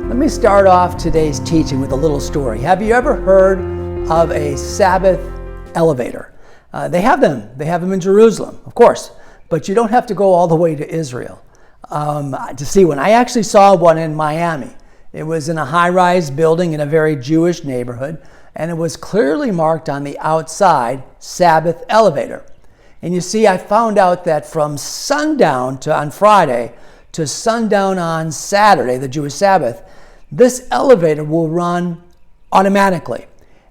Let me start off today's teaching with a little story. Have you ever heard of a Sabbath elevator? They have them in Jerusalem, of course, but you don't have to go all the way to Israel to see one. I actually saw one in Miami. It was in a high-rise building in a very Jewish neighborhood, and it was clearly marked on the outside, Sabbath elevator. And you see, I found out that from sundown on Friday to sundown on Saturday, the Jewish Sabbath, this elevator will run automatically.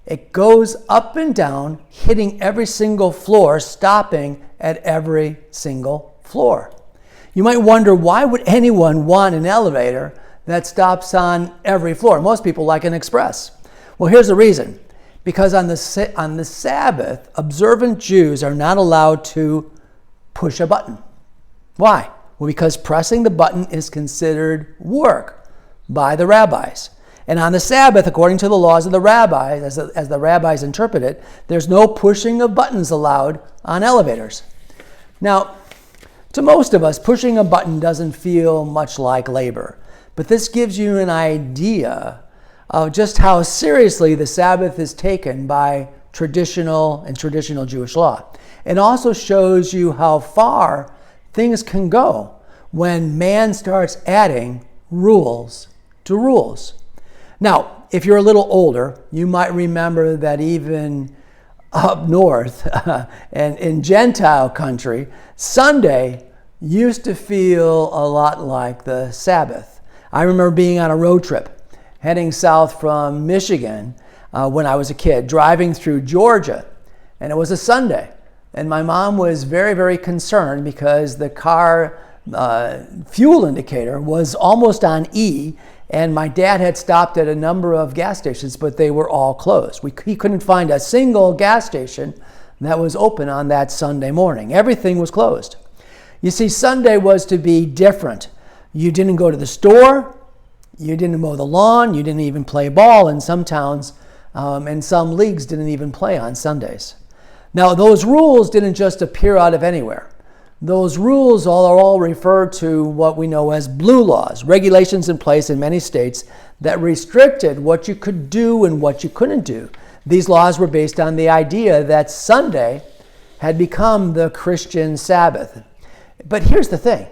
It goes up and down, hitting every single floor, stopping at every single floor. You might wonder, why would anyone want an elevator that stops on every floor? Most people like an express. Well, here's the reason. Because on the Sabbath, observant Jews are not allowed to push a button. Why? Well, because pressing the button is considered work by the rabbis. And on the Sabbath, according to the laws of the rabbis, as the rabbis interpret it, there's no pushing of buttons allowed on elevators. Now, to most of us, pushing a button doesn't feel much like labor. But this gives you an idea of just how seriously the Sabbath is taken by traditional Jewish law. It also shows you how far things can go when man starts adding rules to rules. Now, if you're a little older, you might remember that even up north and in Gentile country, Sunday used to feel a lot like the Sabbath. I remember being on a road trip heading south from Michigan when I was a kid, driving through Georgia, and it was a Sunday. And my mom was very, very concerned because the car fuel indicator was almost on E, and my dad had stopped at a number of gas stations, but they were all closed. He couldn't find a single gas station that was open on that Sunday morning. Everything was closed. You see, Sunday was to be different. You didn't go to the store, you didn't mow the lawn, you didn't even play ball. In some towns and some leagues didn't even play on Sundays. Now, those rules didn't just appear out of anywhere. Those rules are all referred to what we know as blue laws, regulations in place in many states that restricted what you could do and what you couldn't do. These laws were based on the idea that Sunday had become the Christian Sabbath. But here's the thing.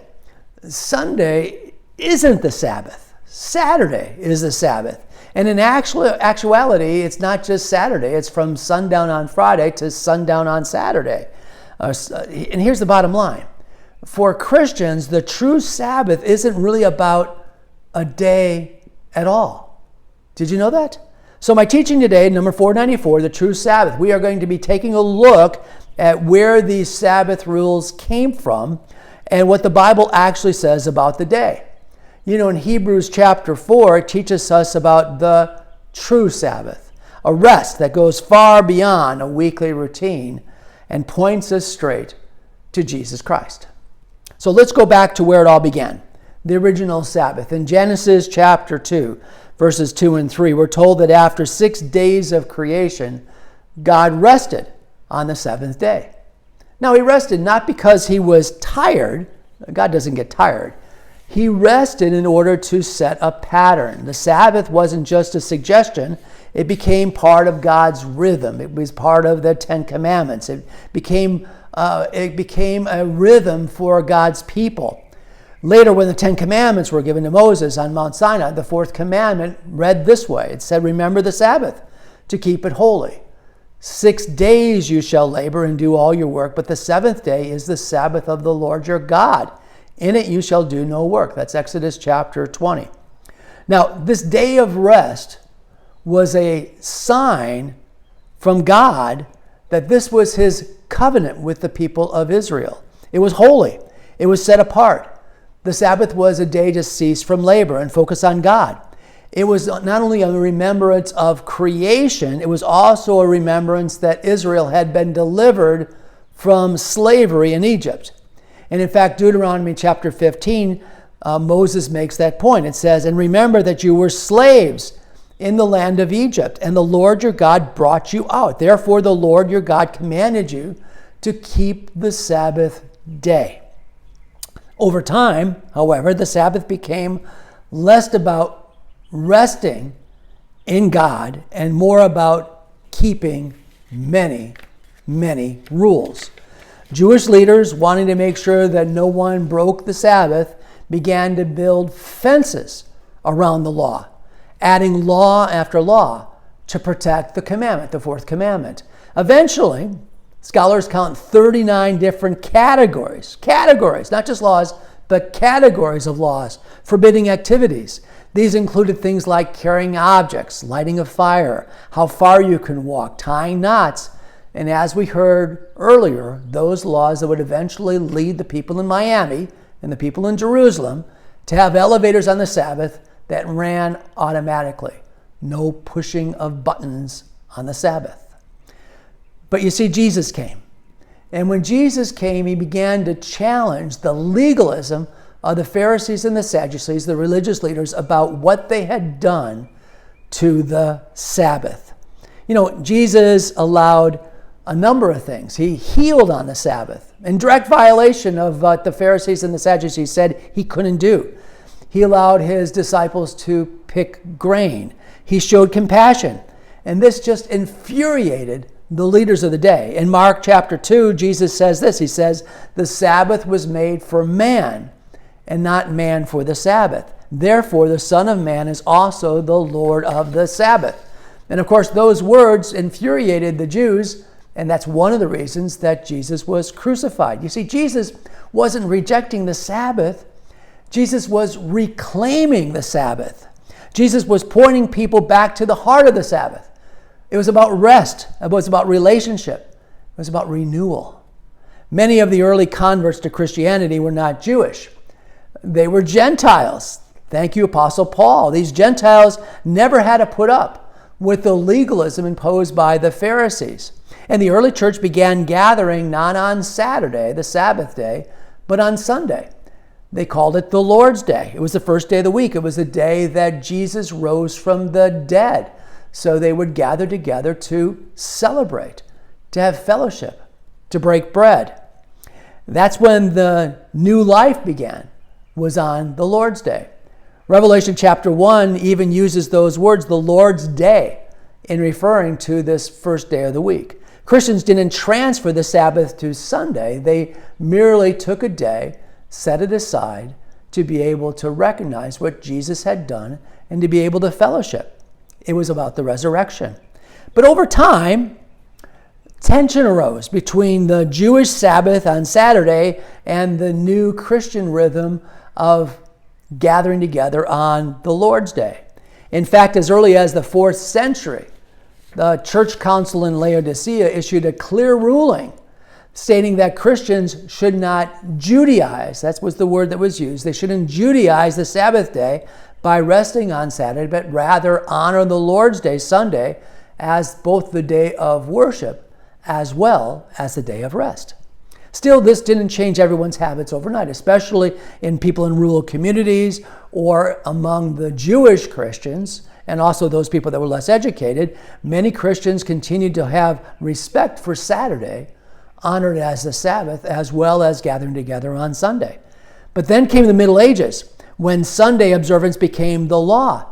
Sunday isn't the Sabbath. Saturday is the Sabbath. And in actuality, it's not just Saturday. It's from sundown on Friday to sundown on Saturday. And here's the bottom line. For Christians, the true Sabbath isn't really about a day at all. Did you know that? So my teaching today, number 494, the true Sabbath, we are going to be taking a look at where these Sabbath rules came from and what the Bible actually says about the day. You know, in Hebrews chapter 4, it teaches us about the true Sabbath, a rest that goes far beyond a weekly routine and points us straight to Jesus Christ. So let's go back to where it all began, the original Sabbath. In Genesis chapter 2, verses 2 and 3, we're told that after 6 days of creation, God rested on the seventh day. Now, he rested not because he was tired. God doesn't get tired. He rested in order to set a pattern. The Sabbath wasn't just a suggestion. It became part of God's rhythm. It was part of the Ten Commandments. It became a rhythm for God's people. Later, when the Ten Commandments were given to Moses on Mount Sinai, the fourth commandment read this way. It said, "Remember the Sabbath, to keep it holy. 6 days you shall labor and do all your work, but the seventh day is the Sabbath of the Lord your God. In it you shall do no work." That's Exodus chapter 20. Now, this day of rest was a sign from God that this was his covenant with the people of Israel. It was holy. It was set apart. The Sabbath was a day to cease from labor and focus on God. It was not only a remembrance of creation, it was also a remembrance that Israel had been delivered from slavery in Egypt. And in fact, Deuteronomy chapter 15, Moses makes that point. It says, "And remember that you were slaves in the land of Egypt, and the Lord your God brought you out. Therefore the Lord your God commanded you to keep the Sabbath day." Over time, however, the Sabbath became less about resting in God and more about keeping many, many rules. Jewish leaders, wanting to make sure that no one broke the Sabbath, began to build fences around the law, adding law after law to protect the commandment, the fourth commandment. Eventually, scholars count 39 different categories, not just laws, but categories of laws, forbidding activities. These included things like carrying objects, lighting a fire, how far you can walk, tying knots, and as we heard earlier, those laws that would eventually lead the people in Miami and the people in Jerusalem to have elevators on the Sabbath that ran automatically. No pushing of buttons on the Sabbath. But you see, Jesus came. And when Jesus came, he began to challenge the legalism of the Pharisees and the Sadducees, the religious leaders, about what they had done to the Sabbath. You know, Jesus allowed a number of things. He healed on the Sabbath, in direct violation of what the Pharisees and the Sadducees said he couldn't do. He allowed his disciples to pick grain. He showed compassion. And this just infuriated the leaders of the day. In Mark chapter 2, Jesus says this. He says, "The Sabbath was made for man, and not man for the Sabbath. Therefore, the Son of Man is also the Lord of the Sabbath." And of course, those words infuriated the Jews, and that's one of the reasons that Jesus was crucified. You see, Jesus wasn't rejecting the Sabbath. Jesus was reclaiming the Sabbath. Jesus was pointing people back to the heart of the Sabbath. It was about rest. It was about relationship. It was about renewal. Many of the early converts to Christianity were not Jewish. They were Gentiles. Thank you, Apostle Paul. These Gentiles never had to put up with the legalism imposed by the Pharisees. And the early church began gathering not on Saturday, the Sabbath day, but on Sunday. They called it the Lord's Day. It was the first day of the week. It was the day that Jesus rose from the dead. So they would gather together to celebrate, to have fellowship, to break bread. That's when the new life began, was on the Lord's Day. Revelation chapter 1 even uses those words, the Lord's Day, in referring to this first day of the week. Christians didn't transfer the Sabbath to Sunday. They merely took a day, set it aside to be able to recognize what Jesus had done and to be able to fellowship. It was about the resurrection. But over time, tension arose between the Jewish Sabbath on Saturday and the new Christian rhythm of gathering together on the Lord's Day. In fact, as early as the 4th century, the church council in Laodicea issued a clear ruling stating that Christians should not Judaize. That was the word that was used. They shouldn't Judaize the Sabbath day by resting on Saturday, but rather honor the Lord's Day, Sunday, as both the day of worship as well as the day of rest. Still, this didn't change everyone's habits overnight, especially in people in rural communities or among the Jewish Christians, and also those people that were less educated. Many Christians continued to have respect for Saturday, honored as the Sabbath, as well as gathering together on Sunday. But then came the Middle Ages, when Sunday observance became the law.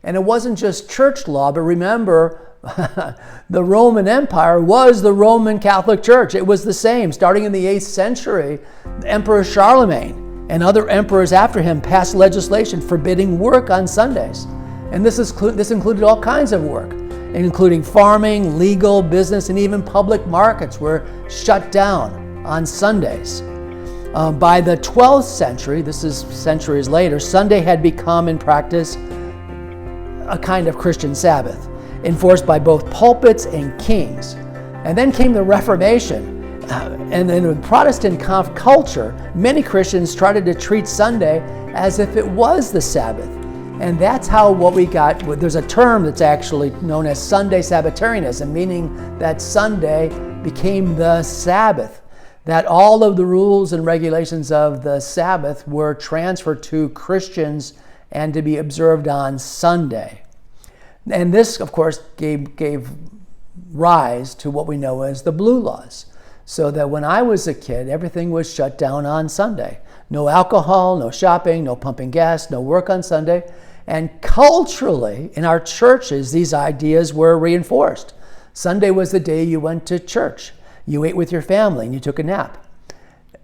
And it wasn't just church law, but remember, the Roman Empire was the Roman Catholic Church. It was the same. Starting in the 8th century, Emperor Charlemagne and other emperors after him passed legislation forbidding work on Sundays. And this included all kinds of work, including farming, legal, business, and even public markets were shut down on Sundays. By the 12th century, this is centuries later, Sunday had become in practice a kind of Christian Sabbath, enforced by both pulpits and kings. And then came the Reformation. And in the Protestant culture, many Christians started to treat Sunday as if it was the Sabbath. And that's how what we got, there's a term that's actually known as Sunday Sabbatarianism, meaning that Sunday became the Sabbath, that all of the rules and regulations of the Sabbath were transferred to Christians and to be observed on Sunday. And this, of course, gave rise to what we know as the Blue Laws. So that when I was a kid, everything was shut down on Sunday. No alcohol, no shopping, no pumping gas, no work on Sunday. And culturally, in our churches, these ideas were reinforced. Sunday was the day you went to church. You ate with your family and you took a nap.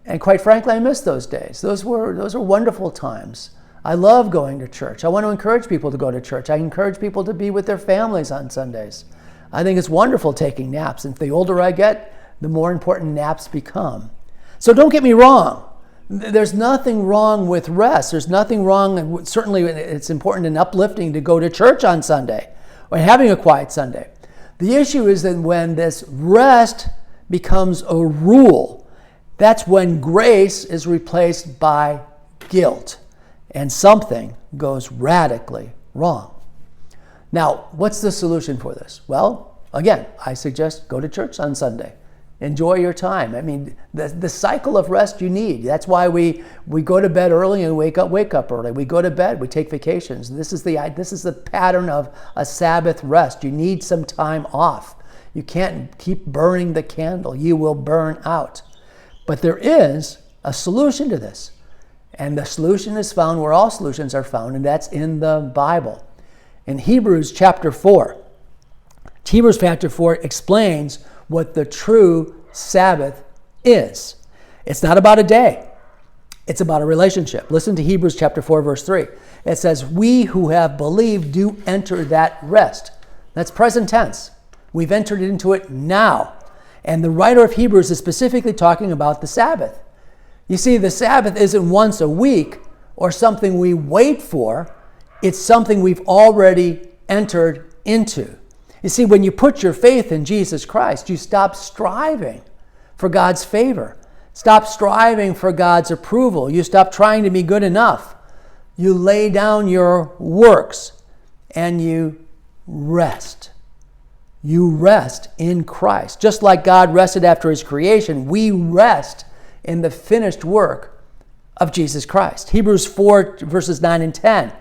And quite frankly, I miss those days. Those were wonderful times. I love going to church. I want to encourage people to go to church. I encourage people to be with their families on Sundays. I think it's wonderful taking naps. And the older I get, the more important naps become. So don't get me wrong. There's nothing wrong with rest. There's nothing wrong, and certainly it's important and uplifting to go to church on Sunday or having a quiet Sunday. The issue is that when this rest becomes a rule, that's when grace is replaced by guilt, and something goes radically wrong. Now, what's the solution for this? Well, again, I suggest go to church on Sunday. Enjoy your time. I mean, the cycle of rest you need. That's why we go to bed early and wake up early. We go to bed, we take vacations. This is the pattern of a Sabbath rest. You need some time off. You can't keep burning the candle. You will burn out. But there is a solution to this. And the solution is found where all solutions are found, and that's in the Bible. In Hebrews chapter 4. Hebrews chapter 4 explains what the true Sabbath is. It's not about a day. It's about a relationship. Listen to Hebrews chapter 4, verse 3. It says, we who have believed do enter that rest. That's present tense. We've entered into it now. And the writer of Hebrews is specifically talking about the Sabbath. You see, the Sabbath isn't once a week or something we wait for. It's something we've already entered into. You see, when you put your faith in Jesus Christ, you stop striving for God's favor. Stop striving for God's approval. You stop trying to be good enough. You lay down your works and you rest. You rest in Christ. Just like God rested after his creation, we rest in the finished work of Jesus Christ. Hebrews 4, verses 9 and 10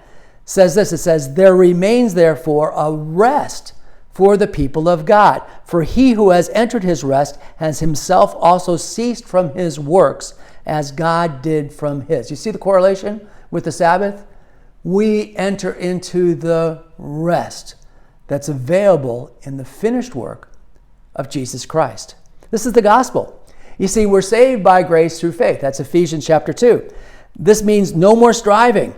says this. It says, there remains therefore a rest for the people of God. For he who has entered his rest has himself also ceased from his works as God did from his. You see the correlation with the Sabbath? We enter into the rest that's available in the finished work of Jesus Christ. This is the gospel. You see, we're saved by grace through faith. That's Ephesians chapter 2. This means no more striving,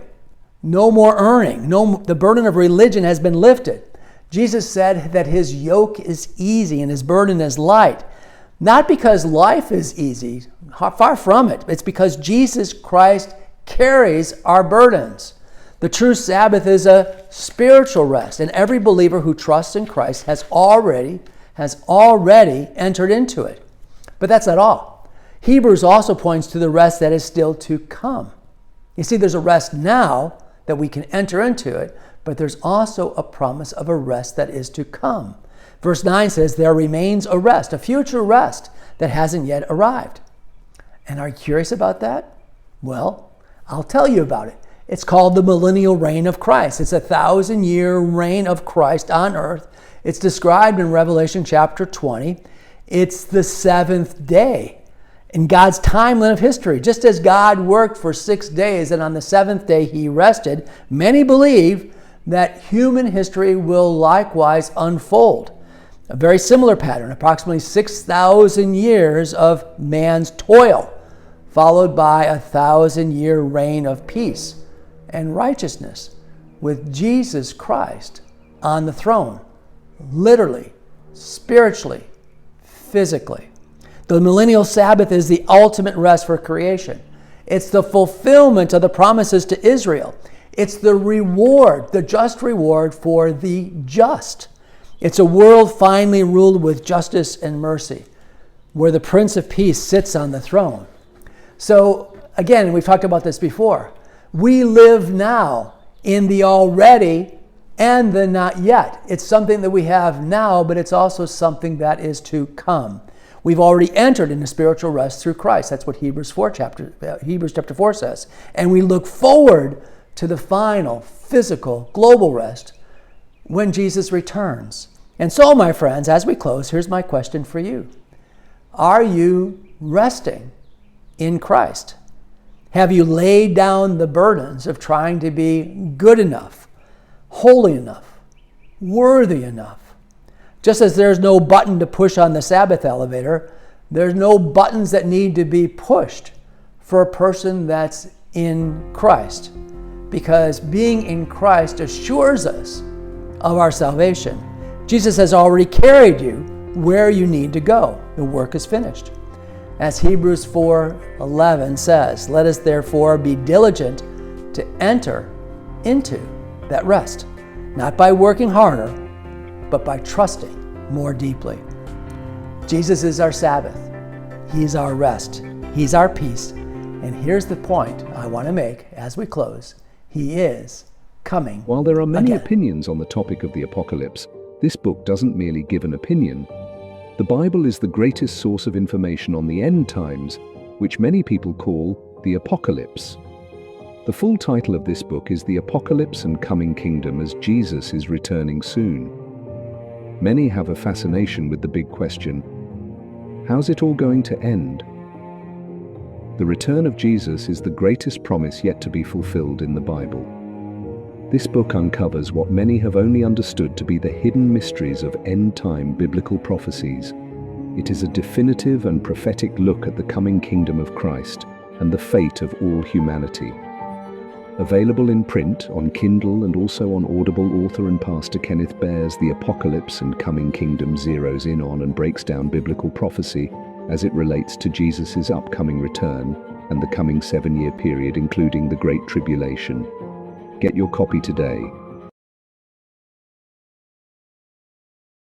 no more earning. The burden of religion has been lifted. Jesus said that his yoke is easy and his burden is light. Not because life is easy, far from it. It's because Jesus Christ carries our burdens. The true Sabbath is a spiritual rest, and every believer who trusts in Christ has already entered into it. But that's not all. Hebrews also points to the rest that is still to come. You see, there's a rest now that we can enter into it, but there's also a promise of a rest that is to come. Verse 9 says, there remains a rest, a future rest that hasn't yet arrived. And are you curious about that? Well, I'll tell you about it. It's called the millennial reign of Christ. It's a 1,000-year reign of Christ on earth. It's described in Revelation chapter 20. It's the seventh day in God's timeline of history. Just as God worked for 6 days and on the seventh day he rested, many believe that human history will likewise unfold. A very similar pattern, approximately 6,000 years of man's toil, followed by a 1,000-year reign of peace and righteousness with Jesus Christ on the throne, literally, spiritually, physically. The millennial Sabbath is the ultimate rest for creation. It's the fulfillment of the promises to Israel. It's the reward, the just reward for the just. It's a world finally ruled with justice and mercy, where the Prince of Peace sits on the throne. So, again, we've talked about this before. We live now in the already and the not yet. It's something that we have now, but it's also something that is to come. We've already entered into spiritual rest through Christ. That's what Hebrews chapter 4 says. And we look forward to the final, physical, global rest when Jesus returns. And so, my friends, as we close, here's my question for you. Are you resting in Christ? Have you laid down the burdens of trying to be good enough holy enough, worthy enough. Just as there's no button to push on the Sabbath elevator, there's no buttons that need to be pushed for a person that's in Christ. Because being in Christ assures us of our salvation. Jesus has already carried you where you need to go. The work is finished. As Hebrews 4:11 says, let us therefore be diligent to enter into that rest, not by working harder, but by trusting more deeply. Jesus is our Sabbath. He's our rest. He's our peace. And here's the point I want to make as we close. He is coming. While there are many again. opinions on the topic of the apocalypse, this book doesn't merely give an opinion. The Bible is the greatest source of information on the end times, which many people call the apocalypse. The full title of this book is The Apocalypse and Coming Kingdom, as Jesus is returning soon. Many have a fascination with the big question, how's it all going to end? The return of Jesus is the greatest promise yet to be fulfilled in the Bible. This book uncovers what many have only understood to be the hidden mysteries of end-time biblical prophecies. It is a definitive and prophetic look at the coming kingdom of Christ and the fate of all humanity. Available in print, on Kindle, and also on Audible, author and pastor Kenneth Baer's The Apocalypse and Coming Kingdom zeroes in on and breaks down biblical prophecy as it relates to Jesus' upcoming return and the coming 7-year period, including the Great Tribulation. Get your copy today.